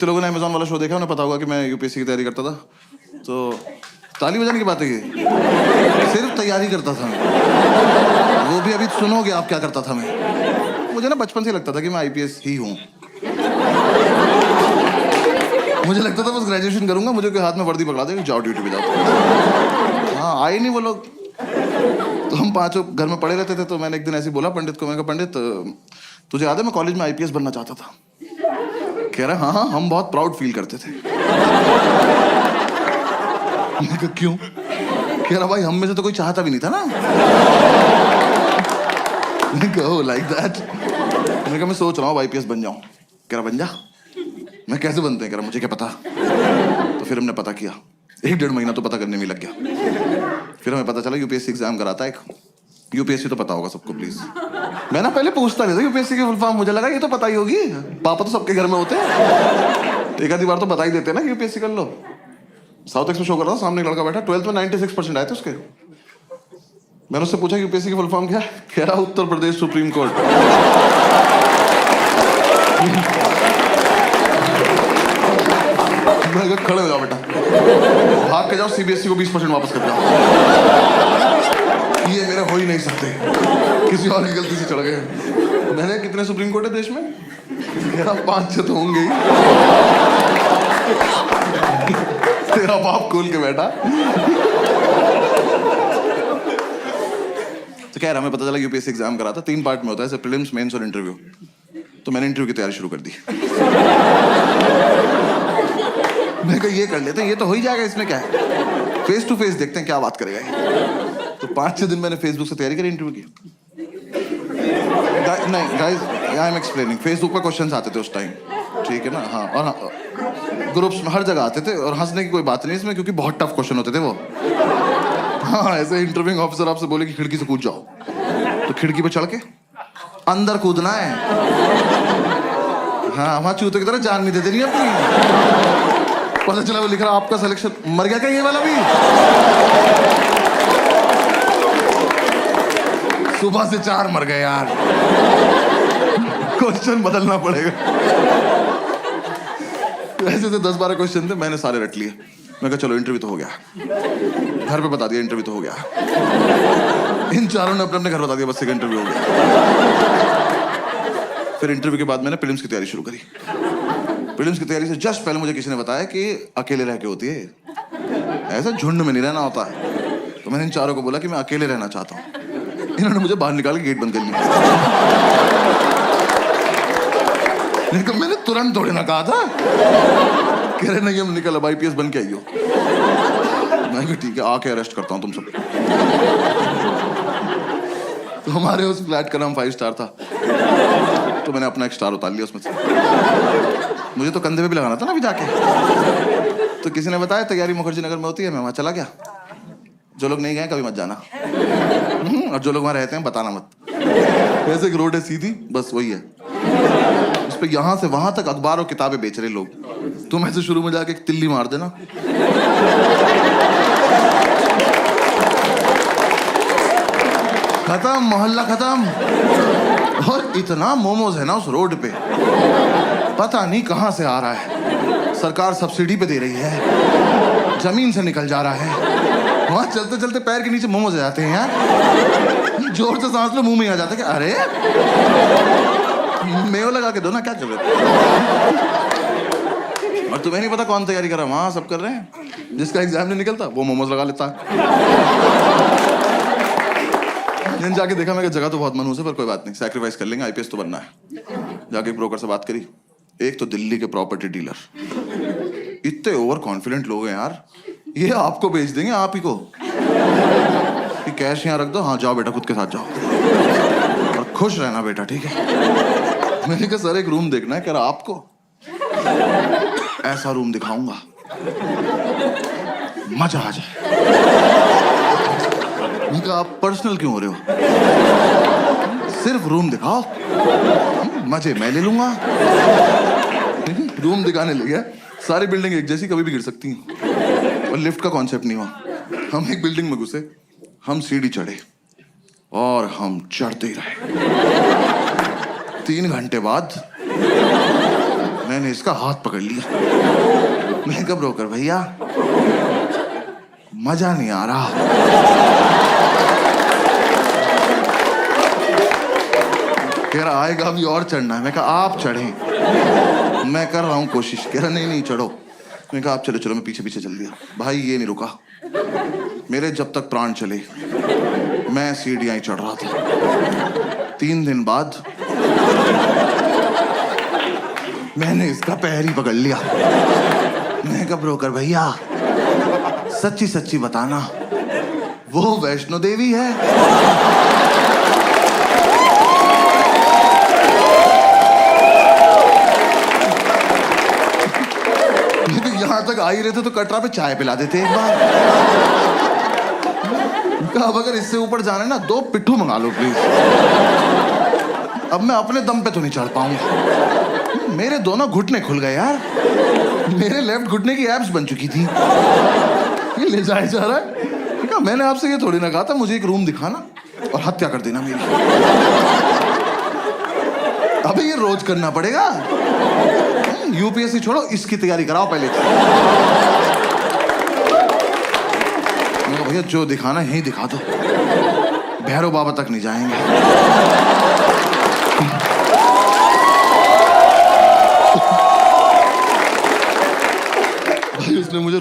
तो लोगों ने अमेजोन वाला शो देखा, उन्हें पता होगा कि मैं यूपीएससी की तैयारी करता था। तो ताली बजाने की बात है ये, सिर्फ तैयारी करता था मैं। वो भी अभी सुनोगे आप क्या करता था मैं। मुझे ना बचपन से लगता था कि मैं आईपीएस ही हूँ। मुझे लगता था बस ग्रेजुएशन करूंगा, मुझे कोई हाथ में वर्दी पकड़ा देगा, जाओ ड्यूटी पे जाओ। हाँ, आए नहीं वो लोग। तो हम पांचों घर में पड़े रहते थे। तो मैंने एक दिन ऐसे बोला पंडित को, मैंने कहा पंडित तुझे याद है मैं कॉलेज में आईपीएस बनना चाहता था। कह रहा हाँ हाँ, हम बहुत प्राउड फील करते थे। मैंने कहा क्यों? कह रहा भाई हम में से तो कोई चाहता भी नहीं था ना। मैंने कहा लाइक दैट। मैंने कहा मैं सोच रहा हूँ आईपीएस बन जाऊं। कह रहा बन जा। मैं कैसे बनते हैं? कह रहा मुझे क्या पता। तो फिर हमने पता किया, 1-1.5 महीना तो पता करने में लग गया। फिर हमें पता चला यूपीएससी एग्जाम कराता है एक। यूपीएससी तो पता होगा सबको प्लीज। मैं ना पहले पूछता नहीं था यूपीएससी की फुल फॉर्म, मुझे लगा ये तो पता ही होगी, पापा तो सबके घर में होते हैं, एक आधी बार तो बता ही देते हैं ना कि यूपीएससी कर लो। साउथ एक्स में शो कर रहा था, सामने एक लड़का बैठा, 12th में 96% आए थे उसके। मैंने उससे पूछा यूपीएससी की फुल फॉर्म क्या है? कह रहा उत्तर प्रदेश सुप्रीम कोर्ट। मैं कहा खड़े हो जाओ बेटा, भाग के जाओ सीबीएसई को 20% वापस कर जाओ। ये मेरे हो ही नहीं सकते, किसी और की गलती से चढ़ गए। मैंने कितने सुप्रीम कोर्ट है देश में? मेरा 5-6 तो होंगे ही। तेरा बाप खोल के बैठा। तो कह रहा हमें पता चला यूपीएससी एग्जाम करा था, 3 पार्ट में होता है, प्रीलिम्स, मेंस और इंटरव्यू। तो मैंने इंटरव्यू की तैयारी शुरू कर दी। मैं कहा ये कर लेते हैं, ये तो हो ही जाएगा, इसमें क्या है, फेस टू फेस देखते हैं क्या बात करेगा ये। तो 5-6 दिन मैंने फेसबुक से तैयारी करी इंटरव्यू की। नहीं guys, I am explaining. Facebook पर क्वेश्चंस आते थे उस टाइम, ठीक है ना। हाँ, और हाँ, ग्रुप्स में हर जगह आते थे, और हंसने की कोई बात नहीं इसमें, क्योंकि बहुत टफ क्वेश्चन होते थे वो। हाँ, ऐसे इंटरव्यूइंग ऑफिसर आपसे बोले कि खिड़की से कूद जाओ, तो खिड़की पे चढ़ के अंदर कूदना है। हाँ, वहां चूते की तरह जान नहीं देते नहीं अपनी। पता चला वो लिख रहा आपका सिलेक्शन, मर गया क्या ये वाला भी? सुबह से 4 मर गए यार। क्वेश्चन बदलना पड़ेगा। ऐसे 10-12 क्वेश्चन थे, मैंने सारे रट लिए। मैं कहा चलो इंटरव्यू तो हो गया, घर पे बता दिया इंटरव्यू तो हो गया। इन चारों ने अपने अपने घर बता दिया बस एक इंटरव्यू हो गया। फिर इंटरव्यू के बाद मैंने प्रीलिम्स की तैयारी शुरू करी। प्रीलिम्स की तैयारी से जस्ट पहले मुझे किसी ने बताया कि अकेले रह के होती है, ऐसा झुंड में नहीं रहना होता है। तो मैंने इन चारों को बोला कि मैं अकेले रहना चाहता हूँ। इन्होंने मुझे बाहर निकाल के गेट बंद कर लिया। लेकिन मैंने तुरंत थोड़ी ना कहा था। कह रहे नहीं हम निकल, अब आईपीएस बन के आइयो। मैं कहा ठीक है, आके अरेस्ट करता हूँ तुम सब। तो हमारे उस फ्लैट का नाम 5 स्टार था, तो मैंने अपना एक स्टार उतार लिया उसमें से। मुझे तो कंधे पे भी लगाना था ना अभी जाके। तो किसी ने बताया तैयारी मुखर्जी नगर में होती है, मैं वहां चला गया। जो लोग नहीं गए कभी मत जाना, और जो लोग वहां रहते हैं बताना मत। वैसे एक रोड है सीधी, बस वही है। उस पे यहां से वहां तक अखबार और किताबें बेच रहे लोग। तुम ऐसे शुरू में जाके एक तिल्ली मार देना, खत्म, मोहल्ला खत्म। और इतना मोमोज है ना उस रोड पे, पता नहीं कहां से आ रहा है। सरकार सब्सिडी पे दे रही है, जमीन से निकल जा रहा है। वहां चलते चलते पैर के नीचे मोमोज आ जाते हैं यार। जोर से सांस लो, मुंह में आ जाता है कि अरे मेव लगा के दो ना, क्या कर रहे हो? और तुम्हें नहीं पता कौन तैयारी कर रहा है, वहां सब कर रहे हैं। जिसका एग्जाम नहीं निकलता वो मोमोज लगा लेता है। जाके देखा, मैं जगह तो बहुत मनहूस है, पर कोई बात नहीं, सैक्रिफाइस कर लेंगे, आईपीएस तो बनना है। जाके ब्रोकर से बात करी, एक तो दिल्ली के प्रॉपर्टी डीलर, इतने ओवर कॉन्फिडेंट लोग हैं यार, ये आपको बेच देंगे आप ही को कि कैश यहाँ रख दो, हाँ जाओ बेटा खुद के साथ जाओ और खुश रहना बेटा, ठीक है। मैंने कहा सर एक रूम देखना है। कह रहा आपको ऐसा रूम दिखाऊंगा मजा आ जाए। मैंने कहा आप पर्सनल क्यों हो रहे हो, सिर्फ रूम दिखाओ, मजे मैं ले लूंगा। रूम दिखाने ले गया, सारी बिल्डिंग एक जैसी, कभी भी गिर सकती हैं, और लिफ्ट का कॉन्सेप्ट नहीं हुआ। हम एक बिल्डिंग में घुसे, हम सीढ़ी चढ़े और हम चढ़ते ही रहे। 3 घंटे बाद मैं मैंने इसका हाथ पकड़ लिया। मैं कहा ब्रोकर भैया मजा नहीं आ रहा। कह रहा आएगा अभी और चढ़ना है। मैं कहा आप चढ़ें, मैं कर रहा हूं कोशिश। कह रहा नहीं नहीं चढ़ो। मैं कहा आप चलो चलो। मैं पीछे पीछे चल दिया। भाई ये नहीं रुका, मेरे जब तक प्राण चले मैं सीढ़ियां ही चढ़ रहा था। 3 दिन बाद मैंने इसका पैर ही पकड़ लिया। मैं कहा ब्रोकर भैया सच्ची सच्ची बताना वो वैष्णो देवी है? ये तो यहां तक आ ही रहे थे तो कटरा पे चाय पिला देते एक बार। कहा अब अगर इससे ऊपर जाना है ना 2 पिट्ठू मंगा लो प्लीज। अब मैं अपने दम पे तो नहीं चढ़ पाऊंगा। मेरे दोनों घुटने खुल गए यार। मेरे लेफ्ट घुटने की एब्स बन चुकी थी। ये ले जाया जा रहा है। कहा मैंने आपसे ये थोड़ी ना कहा था मुझे एक रूम दिखाना और हत्या कर देना मेरी। अबे ये रोज करना पड़ेगा। यूपीएससी छोड़ो इसकी तैयारी कराओ पहले। भैया जो दिखाना यही दिखा दो, भैरव बाबा तक नहीं जाएंगे। भाई उसने मुझे